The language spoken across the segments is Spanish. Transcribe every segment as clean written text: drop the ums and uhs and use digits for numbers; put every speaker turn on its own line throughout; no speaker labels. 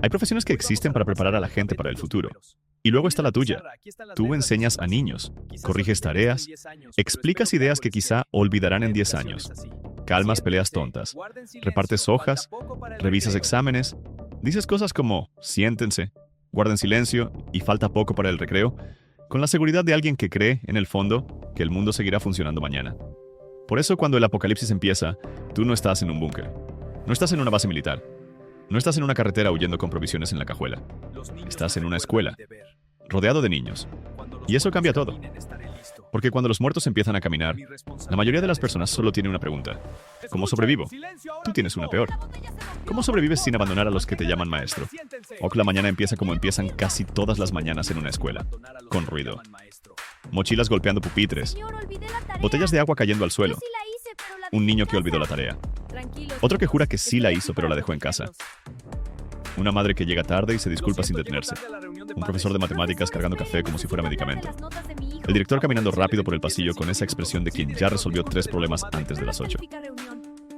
Hay profesiones que existen para preparar a la gente para el futuro. Y luego está la tuya. Tú enseñas a niños, corriges tareas, explicas ideas que quizá olvidarán en 10 años, calmas peleas tontas, repartes hojas, revisas exámenes, dices cosas como siéntense, guarden silencio y falta poco para el recreo, con la seguridad de alguien que cree, en el fondo, que el mundo seguirá funcionando mañana. Por eso, cuando el apocalipsis empieza, tú no estás en un búnker, no estás en una base militar, no estás en una carretera huyendo con provisiones en la cajuela. Estás en una escuela, rodeado de niños. Y eso cambia todo. Porque cuando los muertos empiezan a caminar, la mayoría de las personas solo tiene una pregunta. ¿Cómo sobrevivo? Tú tienes una peor. ¿Cómo sobrevives sin abandonar a los que te llaman maestro? O que la mañana empieza como empiezan casi todas las mañanas en una escuela, con ruido. Mochilas golpeando pupitres. Botellas de agua cayendo al suelo. Un niño que olvidó la tarea. Otro que jura que sí la hizo pero la dejó en casa. Una madre que llega tarde y se disculpa sin detenerse. Un profesor de matemáticas cargando café como si fuera medicamento. El director caminando rápido por el pasillo con esa expresión de quien ya resolvió 3 problemas antes de las 8.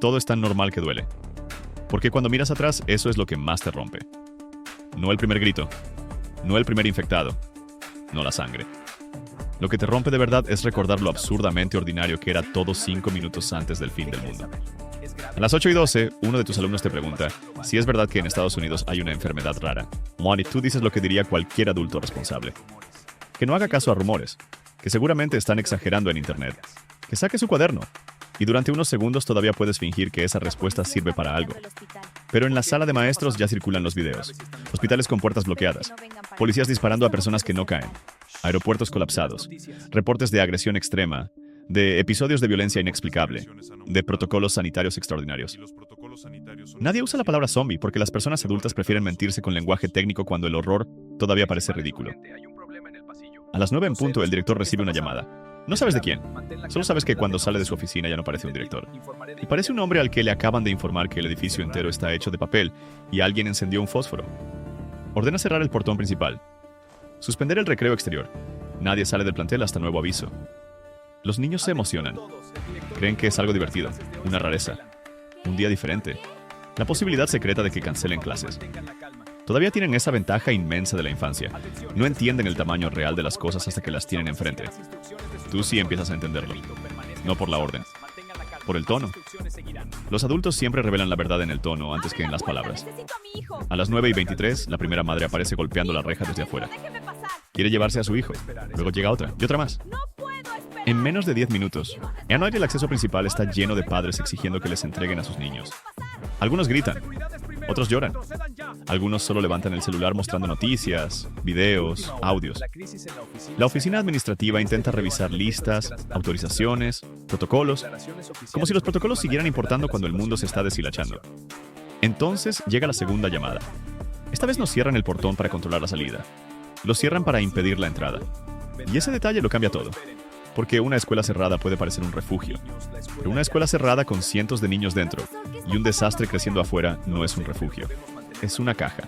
Todo es tan normal que duele. Porque cuando miras atrás, eso es lo que más te rompe. No el primer grito. No el primer infectado. No la sangre. Lo que te rompe de verdad es recordar lo absurdamente ordinario que era todo 5 minutos antes del fin del mundo. A las 8:12, uno de tus alumnos te pregunta si es verdad que en Estados Unidos hay una enfermedad rara. Y tú dices lo que diría cualquier adulto responsable. Que no haga caso a rumores, que seguramente están exagerando en Internet. Que saque su cuaderno. Y durante unos segundos todavía puedes fingir que esa respuesta sirve para algo. Pero en la sala de maestros ya circulan los videos. Hospitales con puertas bloqueadas. Policías disparando a personas que no caen. Aeropuertos colapsados. Reportes de agresión extrema. De episodios de violencia inexplicable. De protocolos sanitarios extraordinarios. Nadie usa la palabra zombie porque las personas adultas prefieren mentirse con lenguaje técnico cuando el horror todavía parece ridículo. A las 9 en punto, el director recibe una llamada. No sabes de quién. Solo sabes que cuando sale de su oficina ya no parece un director. Y parece un hombre al que le acaban de informar que el edificio entero está hecho de papel y alguien encendió un fósforo. Ordena cerrar el portón principal. Suspender el recreo exterior. Nadie sale del plantel hasta nuevo aviso. Los niños se emocionan. Creen que es algo divertido, una rareza, un día diferente, la posibilidad secreta de que cancelen clases. Todavía tienen esa ventaja inmensa de la infancia. No entienden el tamaño real de las cosas hasta que las tienen enfrente. Tú sí empiezas a entenderlo. No por la orden. Por el tono. Los adultos siempre revelan la verdad en el tono antes que en las palabras. A las 9:23, la primera madre aparece golpeando la reja desde afuera. Quiere llevarse a su hijo. Luego llega otra y otra más. En menos de 10 minutos, en el acceso principal está lleno de padres exigiendo que les entreguen a sus niños. Algunos gritan, otros lloran. Algunos solo levantan el celular mostrando noticias, videos, audios. La oficina administrativa intenta revisar listas, autorizaciones, protocolos, como si los protocolos siguieran importando cuando el mundo se está deshilachando. Entonces llega la segunda llamada. Esta vez no cierran el portón para controlar la salida. Lo cierran para impedir la entrada. Y ese detalle lo cambia todo. Porque una escuela cerrada puede parecer un refugio. Pero una escuela cerrada con cientos de niños dentro y un desastre creciendo afuera no es un refugio. Es una caja.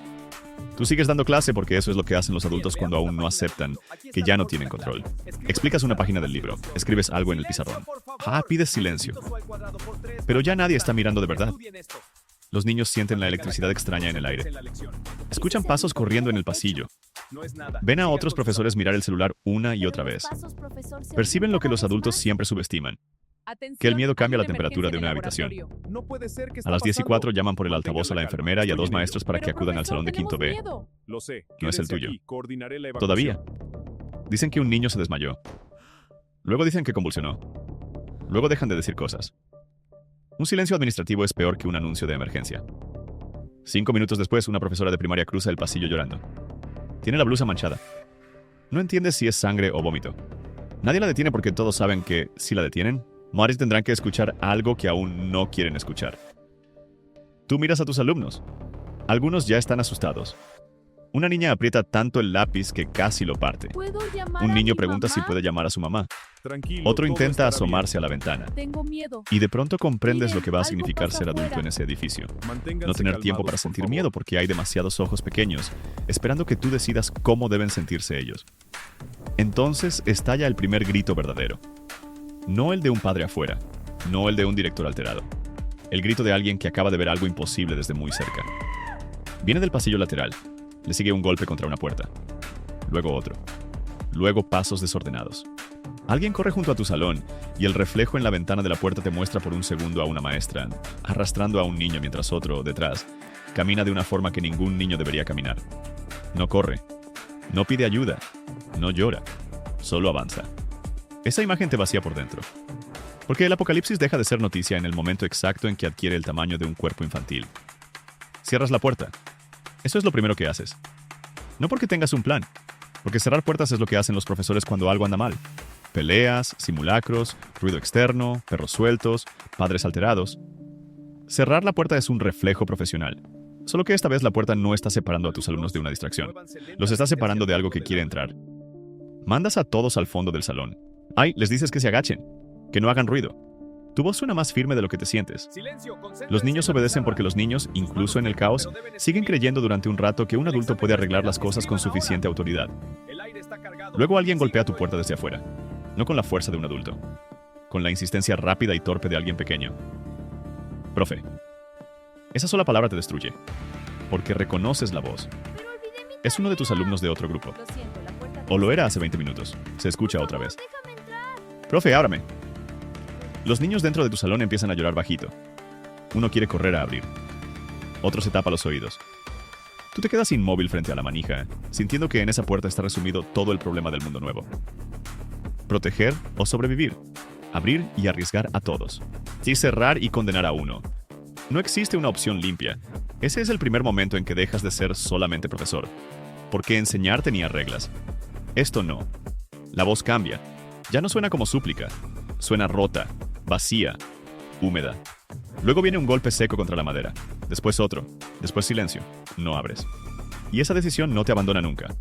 Tú sigues dando clase porque eso es lo que hacen los adultos cuando aún no aceptan que ya no tienen control. Explicas una página del libro, escribes algo en el pizarrón. Pides silencio. Pero ya nadie está mirando de verdad. Los niños sienten la electricidad extraña en el aire. Escuchan pasos corriendo en el pasillo. Ven a otros profesores mirar el celular una y otra vez. Perciben lo que los adultos siempre subestiman. Que el miedo cambia la temperatura de una habitación. A las 10:04 llaman por el altavoz a la enfermera y a 2 maestros para que acudan al salón de quinto B. No es el tuyo. Todavía. Dicen que un niño se desmayó. Luego dicen que convulsionó. Luego dejan de decir cosas. Un silencio administrativo es peor que un anuncio de emergencia. 5 minutos después, una profesora de primaria cruza el pasillo llorando. Tiene la blusa manchada. No entiende si es sangre o vómito. Nadie la detiene porque todos saben que, si la detienen, madres tendrán que escuchar algo que aún no quieren escuchar. Tú miras a tus alumnos. Algunos ya están asustados. Una niña aprieta tanto el lápiz que casi lo parte. Un niño pregunta si puede llamar a su mamá. Otro intenta asomarse a la ventana. Y de pronto comprendes lo que va a significar ser adulto en ese edificio. No tener tiempo para sentir miedo porque hay demasiados ojos pequeños, esperando que tú decidas cómo deben sentirse ellos. Entonces estalla el primer grito verdadero. No el de un padre afuera, no el de un director alterado. El grito de alguien que acaba de ver algo imposible desde muy cerca. Viene del pasillo lateral. Le sigue un golpe contra una puerta. Luego otro. Luego pasos desordenados. Alguien corre junto a tu salón y el reflejo en la ventana de la puerta te muestra por un segundo a una maestra, arrastrando a un niño mientras otro, detrás, camina de una forma que ningún niño debería caminar. No corre. No pide ayuda. No llora. Solo avanza. Esa imagen te vacía por dentro. Porque el apocalipsis deja de ser noticia en el momento exacto en que adquiere el tamaño de un cuerpo infantil. Cierras la puerta. Eso es lo primero que haces. No porque tengas un plan, porque cerrar puertas es lo que hacen los profesores cuando algo anda mal. Peleas, simulacros, ruido externo, perros sueltos, padres alterados. Cerrar la puerta es un reflejo profesional. Solo que esta vez la puerta no está separando a tus alumnos de una distracción. Los está separando de algo que quiere entrar. Mandas a todos al fondo del salón. Les dices que se agachen, que no hagan ruido. Tu voz suena más firme de lo que te sientes. Los niños obedecen porque los niños, incluso en el caos, siguen creyendo durante un rato que un adulto puede arreglar las cosas con suficiente autoridad. Luego alguien golpea tu puerta desde afuera. No con la fuerza de un adulto, con la insistencia rápida y torpe de alguien pequeño. Profe, esa sola palabra te destruye, porque reconoces la voz. Es uno de tus alumnos de otro grupo. O lo era hace 20 minutos. Se escucha otra vez. Profe, ábrame. Los niños dentro de tu salón empiezan a llorar bajito. Uno quiere correr a abrir. Otro se tapa los oídos. Tú te quedas inmóvil frente a la manija, sintiendo que en esa puerta está resumido todo el problema del mundo nuevo. Proteger o sobrevivir. Abrir y arriesgar a todos. Sí, cerrar y condenar a uno. No existe una opción limpia. Ese es el primer momento en que dejas de ser solamente profesor. Porque enseñar tenía reglas. Esto no. La voz cambia. Ya no suena como súplica. Suena rota, vacía, húmeda. Luego viene un golpe seco contra la madera. Después otro. Después silencio. No abres. Y esa decisión no te abandona nunca.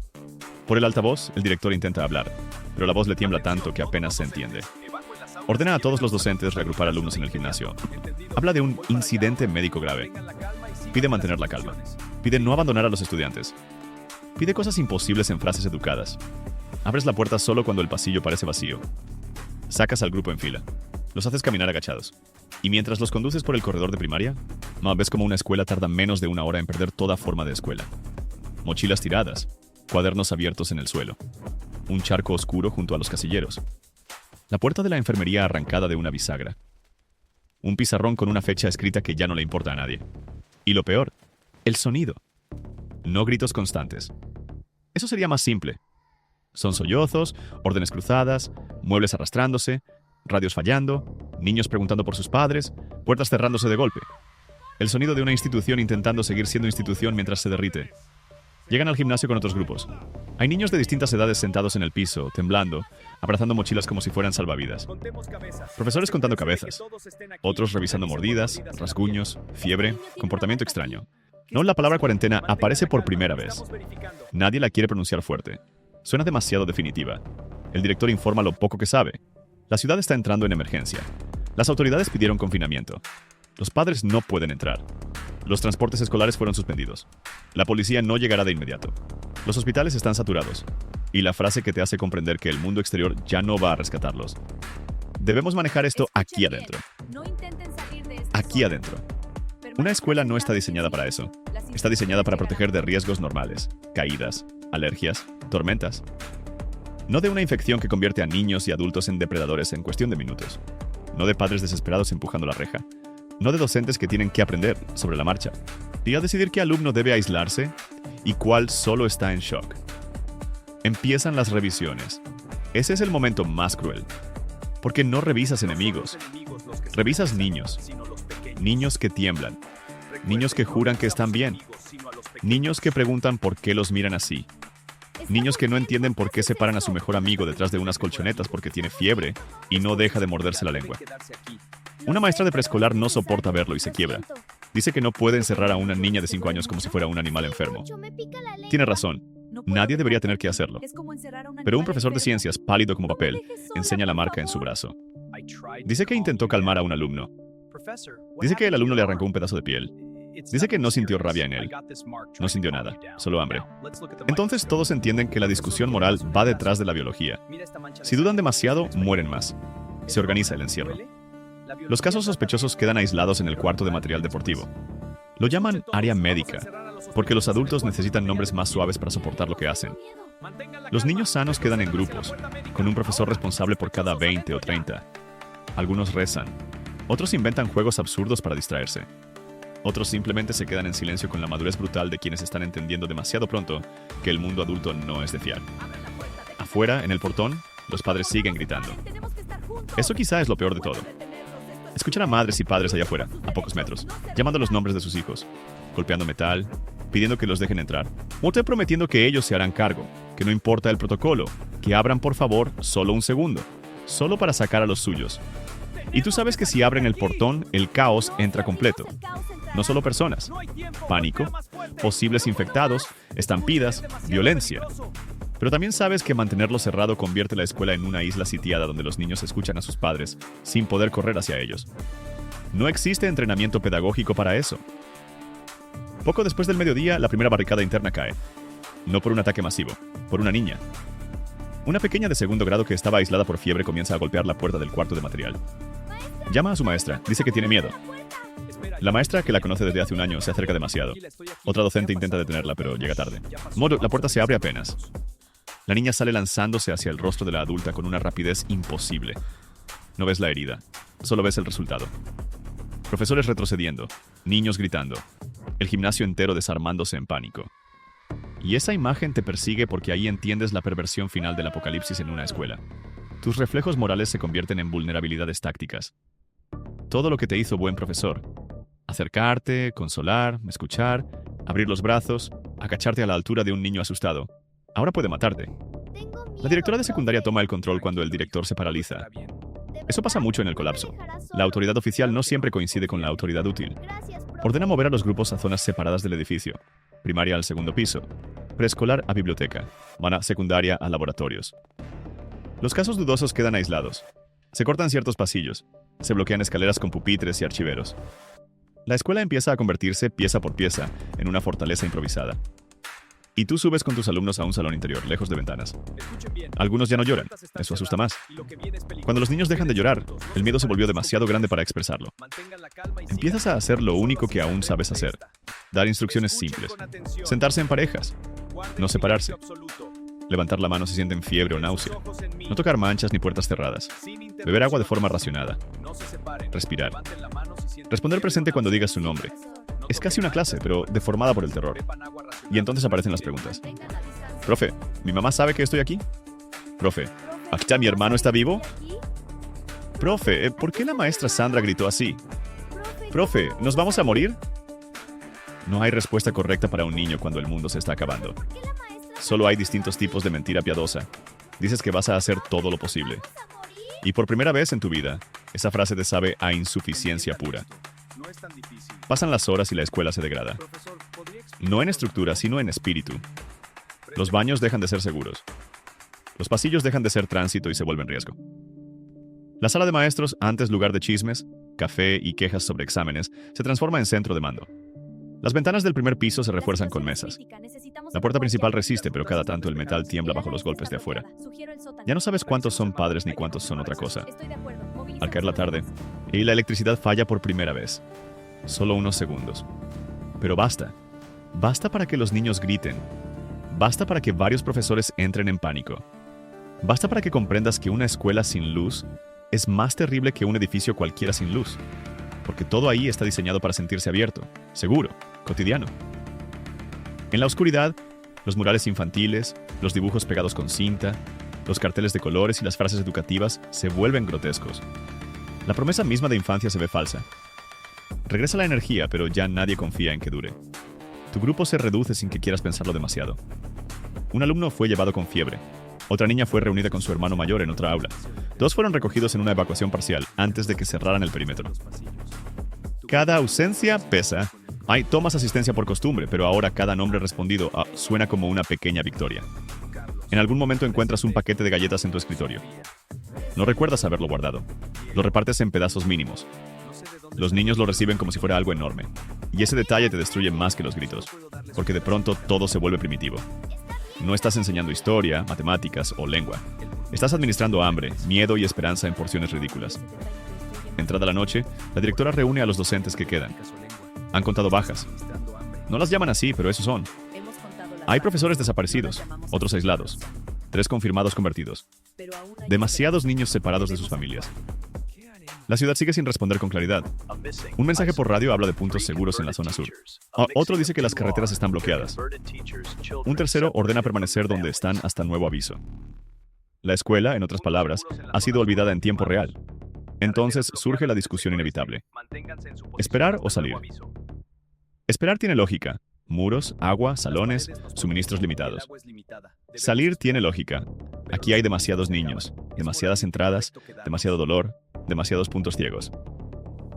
Por el altavoz, el director intenta hablar, pero la voz le tiembla tanto que apenas se entiende. Ordena a todos los docentes reagrupar alumnos en el gimnasio. Habla de un incidente médico grave. Pide mantener la calma. Pide no abandonar a los estudiantes. Pide cosas imposibles en frases educadas. Abres la puerta solo cuando el pasillo parece vacío. Sacas al grupo en fila. Los haces caminar agachados. Y mientras los conduces por el corredor de primaria, ves como una escuela tarda menos de 1 hora en perder toda forma de escuela. Mochilas tiradas. Cuadernos abiertos en el suelo. Un charco oscuro junto a los casilleros. La puerta de la enfermería arrancada de una bisagra. Un pizarrón con una fecha escrita que ya no le importa a nadie. Y lo peor, el sonido. No gritos constantes. Eso sería más simple. Son sollozos, órdenes cruzadas, muebles arrastrándose, radios fallando, niños preguntando por sus padres, puertas cerrándose de golpe. El sonido de una institución intentando seguir siendo institución mientras se derrite. Llegan al gimnasio con otros grupos. Hay niños de distintas edades sentados en el piso, temblando, abrazando mochilas como si fueran salvavidas. Profesores contando cabezas. Otros revisando mordidas, rasguños, fiebre, comportamiento extraño. No, la palabra cuarentena aparece por primera vez. Nadie la quiere pronunciar fuerte. Suena demasiado definitiva. El director informa lo poco que sabe. La ciudad está entrando en emergencia. Las autoridades pidieron confinamiento. Los padres no pueden entrar. Los transportes escolares fueron suspendidos. La policía no llegará de inmediato. Los hospitales están saturados. Y la frase que te hace comprender que el mundo exterior ya no va a rescatarlos. Debemos manejar esto aquí adentro. Aquí adentro. Una escuela no está diseñada para eso. Está diseñada para proteger de riesgos normales. Caídas, alergias, tormentas. No de una infección que convierte a niños y adultos en depredadores en cuestión de minutos. No de padres desesperados empujando la reja. No de docentes que tienen que aprender sobre la marcha. Y a decidir qué alumno debe aislarse y cuál solo está en shock. Empiezan las revisiones. Ese es el momento más cruel. Porque no revisas enemigos. Revisas niños. Niños que tiemblan. Niños que juran que están bien. Niños que preguntan por qué los miran así. Niños que no entienden por qué separan a su mejor amigo detrás de unas colchonetas porque tiene fiebre y no deja de morderse la lengua. Una maestra de preescolar no soporta verlo y se quiebra. Dice que no puede encerrar a una niña de 5 años como si fuera un animal enfermo. Tiene razón. Nadie debería tener que hacerlo. Pero un profesor de ciencias, pálido como papel, enseña la marca en su brazo. Dice que intentó calmar a un alumno. Dice que el alumno le arrancó un pedazo de piel. Dice que no sintió rabia en él. No sintió nada, solo hambre. Entonces todos entienden que la discusión moral va detrás de la biología. Si dudan demasiado, mueren más. Se organiza el encierro. Los casos sospechosos quedan aislados en el cuarto de material deportivo. Lo llaman área médica. porque los adultos necesitan nombres más suaves para soportar lo que hacen. Los niños sanos quedan en grupos, con un profesor responsable por cada 20 o 30. Algunos rezan. Otros inventan juegos absurdos para distraerse. Otros simplemente se quedan en silencio con la madurez brutal de quienes están entendiendo demasiado pronto que el mundo adulto no es de fiar. Afuera, en el portón, los padres siguen gritando. Eso quizá es lo peor de todo. Escuchan a madres y padres allá afuera, a pocos metros, llamando los nombres de sus hijos, golpeando metal, pidiendo que los dejen entrar, o te prometiendo que ellos se harán cargo, que no importa el protocolo, que abran por favor solo un segundo, solo para sacar a los suyos. Y tú sabes que si abren el portón, el caos entra completo. No solo personas, pánico, posibles infectados, estampidas, violencia. Pero también sabes que mantenerlo cerrado convierte la escuela en una isla sitiada donde los niños escuchan a sus padres sin poder correr hacia ellos. No existe entrenamiento pedagógico para eso. Poco después del mediodía, la primera barricada interna cae. No por un ataque masivo, por una niña. Una pequeña de segundo grado que estaba aislada por fiebre comienza a golpear la puerta del cuarto de material. Llama a su maestra, dice que tiene miedo. La maestra, que la conoce desde hace un año, se acerca demasiado. Otra docente intenta detenerla, pero llega tarde. La puerta se abre apenas. La niña sale lanzándose hacia el rostro de la adulta con una rapidez imposible. No ves la herida, solo ves el resultado. Profesores retrocediendo, niños gritando, el gimnasio entero desarmándose en pánico. Y esa imagen te persigue porque ahí entiendes la perversión final del apocalipsis en una escuela. Tus reflejos morales se convierten en vulnerabilidades tácticas. Todo lo que te hizo buen profesor. Acercarte, consolar, escuchar, abrir los brazos, agacharte a la altura de un niño asustado. Ahora puede matarte. La directora de secundaria toma el control cuando el director se paraliza. Eso pasa mucho en el colapso. La autoridad oficial no siempre coincide con la autoridad útil. Ordena mover a los grupos a zonas separadas del edificio. Primaria al segundo piso. Preescolar a biblioteca. Secundaria a laboratorios. Los casos dudosos quedan aislados. Se cortan ciertos pasillos. Se bloquean escaleras con pupitres y archiveros. La escuela empieza a convertirse, pieza por pieza, en una fortaleza improvisada. Y tú subes con tus alumnos a un salón interior, lejos de ventanas. Algunos ya no lloran. Eso asusta más. Cuando los niños dejan de llorar, el miedo se volvió demasiado grande para expresarlo. Empiezas a hacer lo único que aún sabes hacer. Dar instrucciones simples. Sentarse en parejas. No separarse. Levantar la mano si sienten fiebre o náusea. No tocar manchas ni puertas cerradas. Beber agua de forma racionada. Respirar. Responder presente cuando digas su nombre. Es casi una clase, pero deformada por el terror. Y entonces aparecen las preguntas. Profe, ¿mi mamá sabe que estoy aquí? Profe, ¿aquí mi hermano está vivo? Profe, ¿por qué la maestra Sandra gritó así? Profe, ¿nos vamos a morir? No hay respuesta correcta para un niño cuando el mundo se está acabando. Solo hay distintos tipos de mentira piadosa. Dices que vas a hacer todo lo posible. Y por primera vez en tu vida, esa frase te sabe a insuficiencia pura. Pasan las horas y la escuela se degrada. No en estructura, sino en espíritu. Los baños dejan de ser seguros. Los pasillos dejan de ser tránsito y se vuelven riesgo. La sala de maestros, antes lugar de chismes, café y quejas sobre exámenes, se transforma en centro de mando. Las ventanas del primer piso se refuerzan con mesas. La puerta principal resiste, pero cada tanto el metal tiembla bajo los golpes de afuera. Ya no sabes cuántos son padres ni cuántos son otra cosa. Al caer la tarde, y la electricidad falla por primera vez. Solo unos segundos. Pero basta. Basta para que los niños griten. Basta para que varios profesores entren en pánico. Basta para que comprendas que una escuela sin luz es más terrible que un edificio cualquiera sin luz. Porque todo ahí está diseñado para sentirse abierto, seguro, cotidiano. En la oscuridad, los murales infantiles, los dibujos pegados con cinta, los carteles de colores y las frases educativas se vuelven grotescos. La promesa misma de infancia se ve falsa. Regresa la energía, pero ya nadie confía en que dure. Tu grupo se reduce sin que quieras pensarlo demasiado. Un alumno fue llevado con fiebre. Otra niña fue reunida con su hermano mayor en otra aula. 2 fueron recogidos en una evacuación parcial antes de que cerraran el perímetro. Cada ausencia pesa. Tomas asistencia por costumbre, pero ahora cada nombre respondido suena como una pequeña victoria. En algún momento encuentras un paquete de galletas en tu escritorio. No recuerdas haberlo guardado. Lo repartes en pedazos mínimos. Los niños lo reciben como si fuera algo enorme. Y ese detalle te destruye más que los gritos, porque de pronto todo se vuelve primitivo. No estás enseñando historia, matemáticas o lengua. Estás administrando hambre, miedo y esperanza en porciones ridículas. Entrada la noche, la directora reúne a los docentes que quedan. Han contado bajas. No las llaman así, pero esos son. Hay profesores desaparecidos, otros aislados, 3 confirmados convertidos. Demasiados niños separados de sus familias. La ciudad sigue sin responder con claridad. Un mensaje por radio habla de puntos seguros en la zona sur. Otro dice que las carreteras están bloqueadas. Un tercero ordena permanecer donde están hasta nuevo aviso. La escuela, en otras palabras, ha sido olvidada en tiempo real. Entonces surge la discusión inevitable. ¿Esperar o salir? Esperar tiene lógica. Muros, agua, salones, suministros limitados. Salir tiene lógica. Aquí hay demasiados niños, demasiadas entradas, demasiado dolor, demasiados puntos ciegos.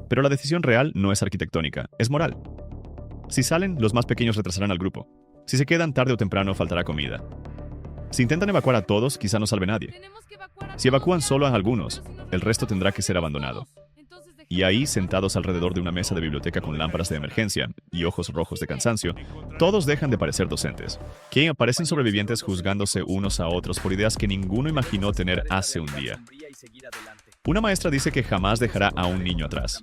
Pero la decisión real no es arquitectónica, es moral. Si salen, los más pequeños retrasarán al grupo. Si se quedan, tarde o temprano faltará comida. Si intentan evacuar a todos, quizá no salve nadie. Si evacúan solo a algunos, el resto tendrá que ser abandonado. Y ahí, sentados alrededor de una mesa de biblioteca con lámparas de emergencia y ojos rojos de cansancio, todos dejan de parecer docentes, que parecen sobrevivientes juzgándose unos a otros por ideas que ninguno imaginó tener hace un día. Una maestra dice que jamás dejará a un niño atrás.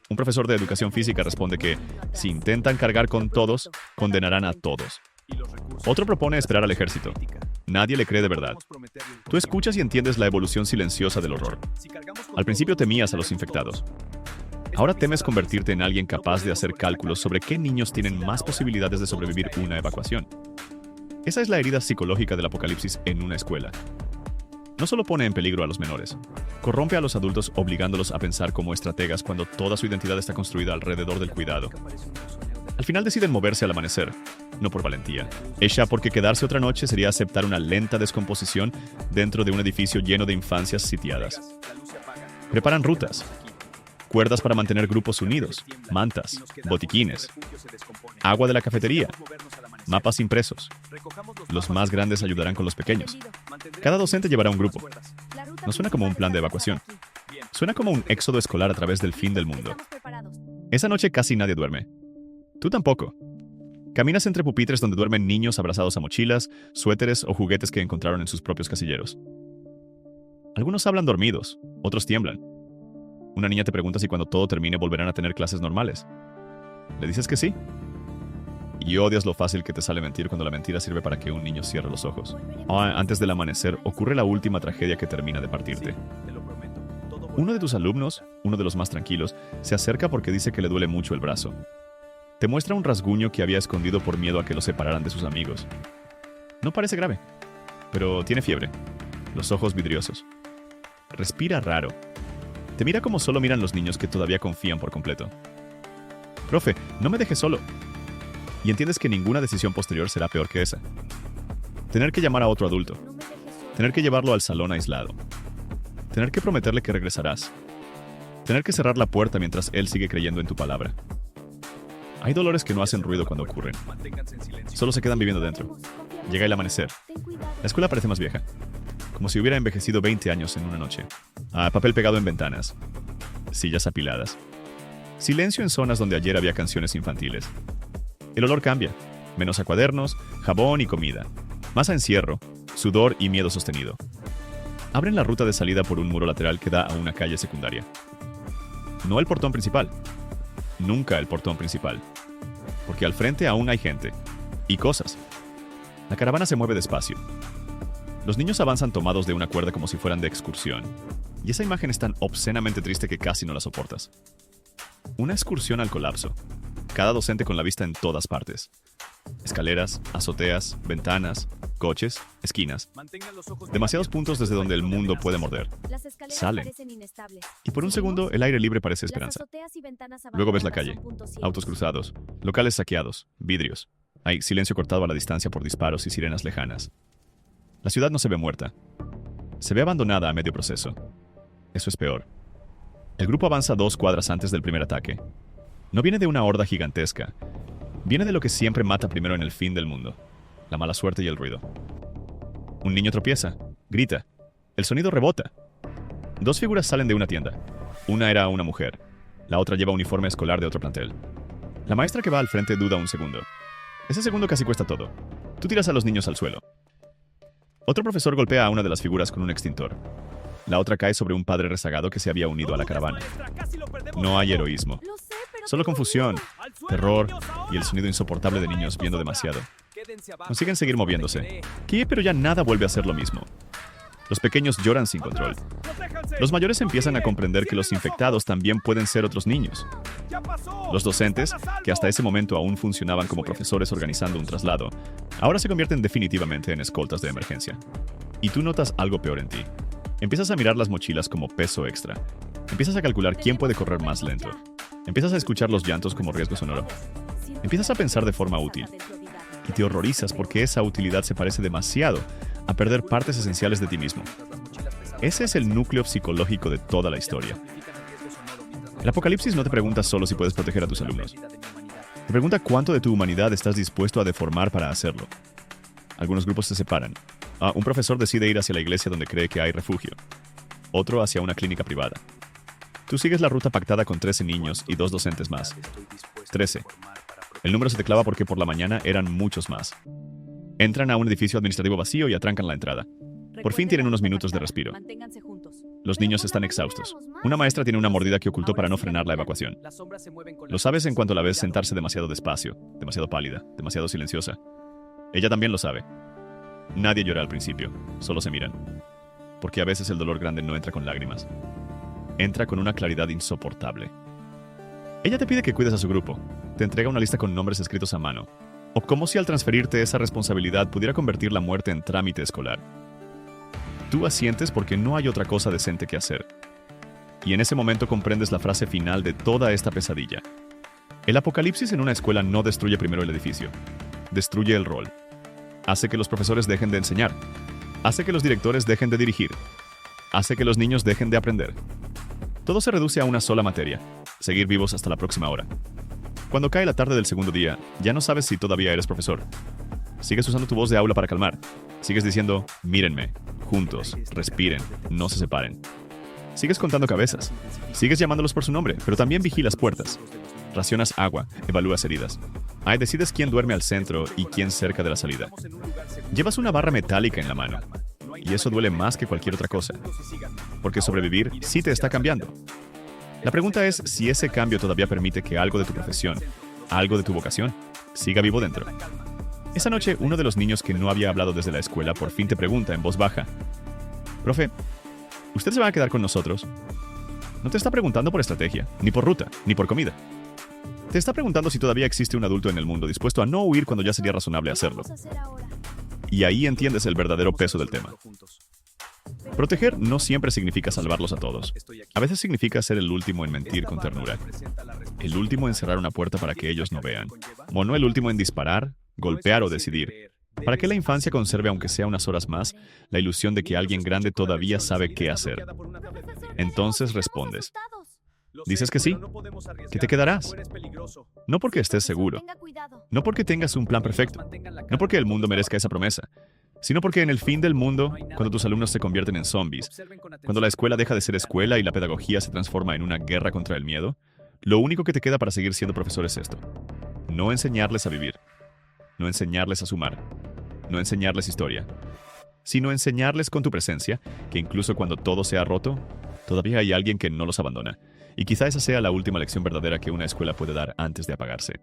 Un profesor de educación física responde que, si intentan cargar con todos, condenarán a todos. Otro propone esperar al ejército. Nadie le cree de verdad. Tú escuchas y entiendes la evolución silenciosa del horror. Al principio temías a los infectados. Ahora temes convertirte en alguien capaz de hacer cálculos sobre qué niños tienen más posibilidades de sobrevivir una evacuación. Esa es la herida psicológica del apocalipsis en una escuela. No solo pone en peligro a los menores, corrompe a los adultos obligándolos a pensar como estrategas cuando toda su identidad está construida alrededor del cuidado. Al final deciden moverse al amanecer, no por valentía. Ella porque quedarse otra noche sería aceptar una lenta descomposición dentro de un edificio lleno de infancias sitiadas. Preparan rutas, cuerdas para mantener grupos unidos, mantas, botiquines, agua de la cafetería, mapas impresos. Los más grandes ayudarán con los pequeños. Cada docente llevará un grupo. No suena como un plan de evacuación. Suena como un éxodo escolar a través del fin del mundo. Esa noche casi nadie duerme. Tú tampoco. Caminas entre pupitres donde duermen niños abrazados a mochilas, suéteres o juguetes que encontraron en sus propios casilleros. Algunos hablan dormidos, otros tiemblan. Una niña te pregunta si cuando todo termine volverán a tener clases normales. Le dices que sí. Y odias lo fácil que te sale mentir cuando la mentira sirve para que un niño cierre los ojos. Antes del amanecer ocurre la última tragedia que termina de partirte. Uno de tus alumnos, uno de los más tranquilos, se acerca porque dice que le duele mucho el brazo. Te muestra un rasguño que había escondido por miedo a que lo separaran de sus amigos. No parece grave, pero tiene fiebre, los ojos vidriosos. Respira raro. Te mira como solo miran los niños que todavía confían por completo. Profe, no me deje solo. Y entiendes que ninguna decisión posterior será peor que esa. Tener que llamar a otro adulto. Tener que llevarlo al salón aislado. Tener que prometerle que regresarás. Tener que cerrar la puerta mientras él sigue creyendo en tu palabra. Hay dolores que no hacen ruido cuando ocurren. Solo se quedan viviendo dentro. Llega el amanecer. La escuela parece más vieja. Como si hubiera envejecido 20 años en una noche. Papel pegado en ventanas. Sillas apiladas. Silencio en zonas donde ayer había canciones infantiles. El olor cambia. Menos a cuadernos, jabón y comida. Más a encierro, sudor y miedo sostenido. Abren la ruta de salida por un muro lateral que da a una calle secundaria. No el portón principal. Nunca el portón principal. Porque al frente aún hay gente. Y cosas. La caravana se mueve despacio. Los niños avanzan tomados de una cuerda como si fueran de excursión. Y esa imagen es tan obscenamente triste que casi no la soportas. Una excursión al colapso. Cada docente con la vista en todas partes. Escaleras, azoteas, ventanas, coches, esquinas. Demasiados puntos desde donde el mundo puede morder. Salen. Y por un segundo el aire libre parece esperanza. Luego ves la calle. Autos cruzados. Locales saqueados. Vidrios. Hay silencio cortado a la distancia por disparos y sirenas lejanas. La ciudad no se ve muerta. Se ve abandonada a medio proceso. Eso es peor. El grupo avanza 2 cuadras antes del primer ataque. No viene de una horda gigantesca. Viene de lo que siempre mata primero en el fin del mundo. La mala suerte y el ruido. Un niño tropieza. Grita. El sonido rebota. 2 figuras salen de una tienda. Una era una mujer. La otra lleva uniforme escolar de otro plantel. La maestra que va al frente duda un segundo. Ese segundo casi cuesta todo. Tú tiras a los niños al suelo. Otro profesor golpea a una de las figuras con un extintor. La otra cae sobre un padre rezagado que se había unido a la caravana. No hay heroísmo. Solo confusión, terror y el sonido insoportable de niños viendo demasiado. Consiguen seguir moviéndose. ¿Qué? Pero ya nada vuelve a ser lo mismo. Los pequeños lloran sin control. Los mayores empiezan a comprender que los infectados también pueden ser otros niños. Los docentes, que hasta ese momento aún funcionaban como profesores organizando un traslado, ahora se convierten definitivamente en escoltas de emergencia. Y tú notas algo peor en ti. Empiezas a mirar las mochilas como peso extra. Empiezas a calcular quién puede correr más lento. Empiezas a escuchar los llantos como riesgo sonoro. Empiezas a pensar de forma útil. Y te horrorizas porque esa utilidad se parece demasiado a perder partes esenciales de ti mismo. Ese es el núcleo psicológico de toda la historia. El apocalipsis no te pregunta solo si puedes proteger a tus alumnos. Te pregunta cuánto de tu humanidad estás dispuesto a deformar para hacerlo. Algunos grupos se separan. Un profesor decide ir hacia la iglesia donde cree que hay refugio. Otro hacia una clínica privada. Tú sigues la ruta pactada con 13 niños y 2 docentes más. 13. El número se te clava porque por la mañana eran muchos más. Entran a un edificio administrativo vacío y atrancan la entrada. Por fin tienen unos minutos de respiro. Los niños están exhaustos. Una maestra tiene una mordida que ocultó para no frenar la evacuación. Lo sabes en cuanto la ves sentarse demasiado despacio, demasiado pálida, demasiado silenciosa. Ella también lo sabe. Nadie llora al principio, solo se miran. Porque a veces el dolor grande no entra con lágrimas. Entra con una claridad insoportable. Ella te pide que cuides a su grupo. Te entrega una lista con nombres escritos a mano. O como si al transferirte esa responsabilidad pudiera convertir la muerte en trámite escolar. Tú asientes porque no hay otra cosa decente que hacer. Y en ese momento comprendes la frase final de toda esta pesadilla. El apocalipsis en una escuela no destruye primero el edificio. Destruye el rol. Hace que los profesores dejen de enseñar. Hace que los directores dejen de dirigir. Hace que los niños dejen de aprender. Todo se reduce a una sola materia: seguir vivos hasta la próxima hora. Cuando cae la tarde del segundo día, ya no sabes si todavía eres profesor. Sigues usando tu voz de aula para calmar. Sigues diciendo, mírenme, juntos, respiren, no se separen. Sigues contando cabezas. Sigues llamándolos por su nombre, pero también vigilas puertas. Racionas agua, evalúas heridas. Decides quién duerme al centro y quién cerca de la salida. Llevas una barra metálica en la mano. Y eso duele más que cualquier otra cosa. Porque sobrevivir sí te está cambiando. La pregunta es si ese cambio todavía permite que algo de tu profesión, algo de tu vocación, siga vivo dentro. Esa noche, uno de los niños que no había hablado desde la escuela por fin te pregunta en voz baja: «Profe, ¿usted se va a quedar con nosotros?» No te está preguntando por estrategia, ni por ruta, ni por comida. Te está preguntando si todavía existe un adulto en el mundo dispuesto a no huir cuando ya sería razonable hacerlo. Y ahí entiendes el verdadero peso del tema. Proteger no siempre significa salvarlos a todos. A veces significa ser el último en mentir con ternura. El último en cerrar una puerta para que ellos no vean. O no el último en disparar, golpear o decidir. Para que la infancia conserve, aunque sea unas horas más, la ilusión de que alguien grande todavía sabe qué hacer. Entonces respondes. Dices que sí, que te quedarás. No porque estés seguro, no porque tengas un plan perfecto, no porque el mundo merezca esa promesa, sino porque en el fin del mundo, cuando tus alumnos se convierten en zombies, cuando la escuela deja de ser escuela y la pedagogía se transforma en una guerra contra el miedo, lo único que te queda para seguir siendo profesor es esto: no enseñarles a vivir, no enseñarles a sumar, no enseñarles historia, sino enseñarles con tu presencia que incluso cuando todo se ha roto, todavía hay alguien que no los abandona. Y quizá esa sea la última lección verdadera que una escuela puede dar antes de apagarse.